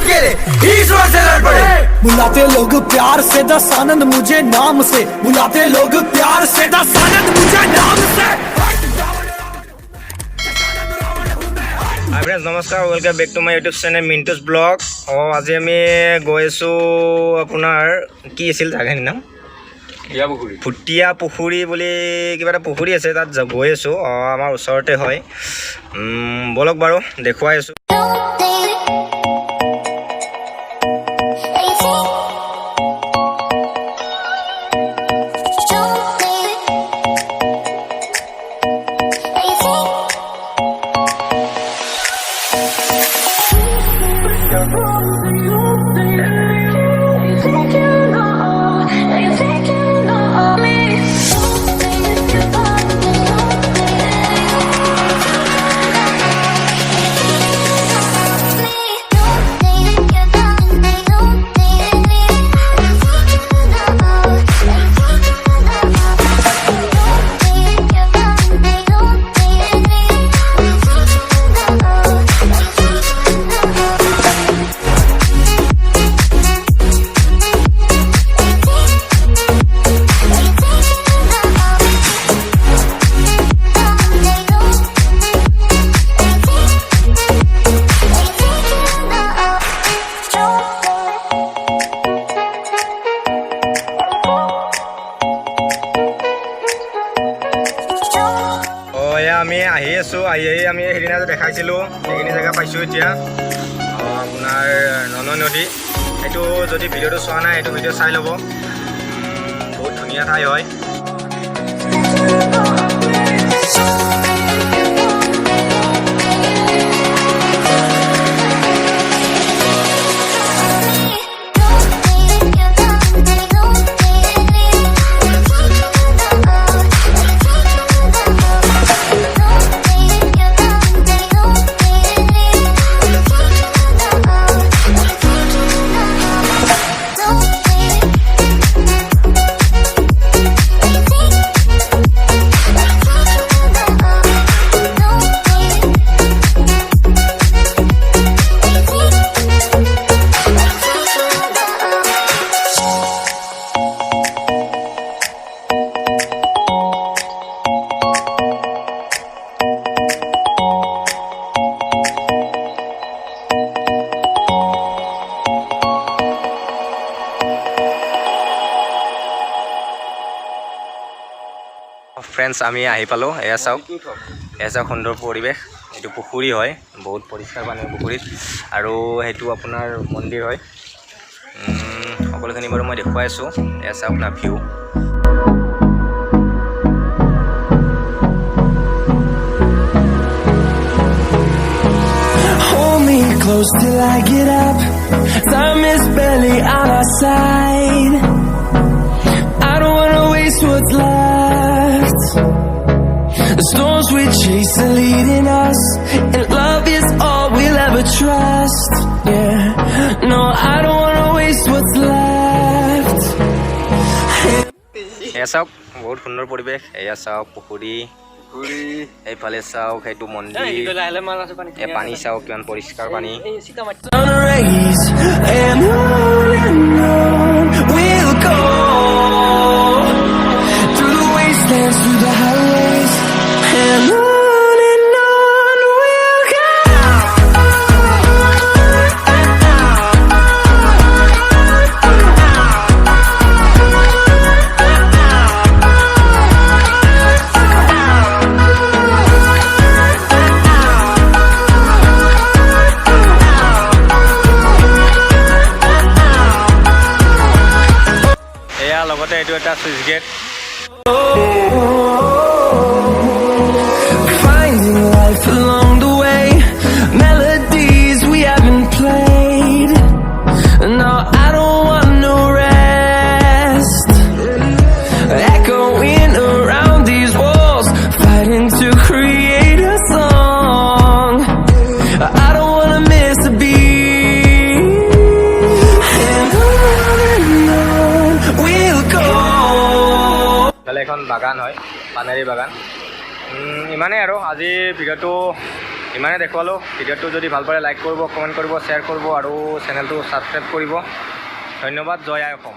अकेले ही जोर से लड़ पड़े। बुलाते लोग प्यार से दस आनंद मुझे नाम से, बुलाते लोग प्यार से दस आनंद मुझे नाम से। নমস্কাৰ, welcome back to my YouTube channel Mintu's vlog. আজি আমি গৈ আছোঁ আপোনাৰ কি আছিল জাগাখিনিৰ নাম? ফুটিয়া পুখুৰী বুলি কিবা এটা পুখুৰী আছে, তাত গৈ আছোঁ। আমাৰ ওচৰতে হয়, বলক বাৰু দেখুৱাই আছোঁ। আমি আহি আছোঁ, আহি আমি সেইদিনা যে দেখাইছিলোঁ সেইখিনি জেগা পাইছোঁ এতিয়া। আপোনাৰ ননৈ নদী, এইটো যদি ভিডিঅ'টো চোৱা নাই এইটো ভিডিঅ' চাই ল'ব, বহুত ধুনীয়া ঠাই হয়। ফ্ৰেণ্ডছ, আমি আহি পালোঁ। এয়া চাওক, সুন্দৰ পৰিৱেশ। এইটো পুখুৰী হয়, বহুত পৰিষ্কাৰ পানী পুখুৰীত, আৰু সেইটো আপোনাৰ মন্দিৰ হয়। সকলোখিনি বাৰু মই দেখুৱাই আছোঁ। এয়া চাওক না view. Close till I get up, time is barely on our side. I don't wanna waste what's left. The storms we chase are leading us, and love is all we'll ever trust. Yeah, no, I don't wanna waste what's left. এয়া চাওক, বহুত সুন্দৰ পৰিৱেশ। এয়া চাওক পুখুৰী, এইফালে চাওক সেইটো মন্দিৰ, পানী চাওক কিমান পৰিষ্কাৰ পানী। লগতে এইটো এটা switch gate. Finding life along the way, melodies we haven't played. No, I don't want no rest. Echoing around these walls, fighting to create a song. I don't wanna miss a beat. And on we'll go. এখন বাগান হয়, পানেৰী বাগান। ইমানেই আৰু আজি ভিডিঅ'টো ইমানে দেখুৱালোঁ। ভিডিঅ'টো যদি ভাল পালে লাইক কৰিব, কমেণ্ট কৰিব, শ্বেয়াৰ কৰিব আৰু চেনেলটো ছাবস্ক্ৰাইব কৰিব। ধন্যবাদ। জয় আই অসম।